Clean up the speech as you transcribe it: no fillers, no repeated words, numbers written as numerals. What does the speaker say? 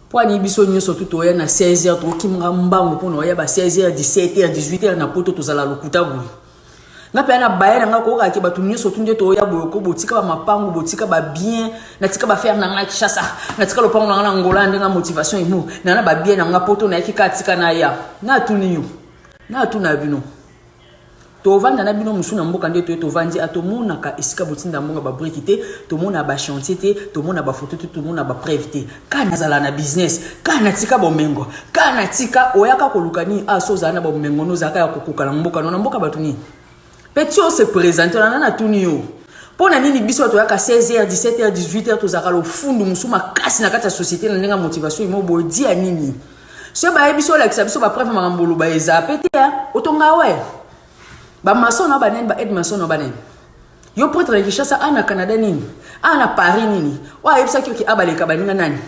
Pour ani biso nyoso tout oya na 16h to kimanga mbango pour no ya ba 16h 17h 18h na poto to zala lokuta bu nga pe na baye nga ko ka ke batu nyoso tout ndeto oya boyoko botika ba mapango botika ba bien na tika ba faire na nga kishasa na tika lo pango na ngola ndenga motivation imo na ba bien na nga poto na ekika tika na ya na tuniyo na tuna bino to vanda na bino musuna mboka ndeto to vandi atomona ka esika botinda mbonga ba brikité to mona ba chantier te to mona ba photo te to mona ba preuve te kana zala na business kana tika bomengo kana tika oyaka kolukani aso zana bomengo no zaka ya kokuka na mboka batu ni petit on se présente na tuni yo pona nini biso to yaka 16h 17h 18h to zaka lo fundu musuma kasi na kati ya société na ndenga motivation imo bodi ya nini so ba biso la kisa biso ba preuve mangambolo ba eza pete otonga we ba maçon na banen ba aide maçon na banen yo prêtre Kinshasa ana Canada nini ana Paris nini wa yebisa ki abaleka baninga nani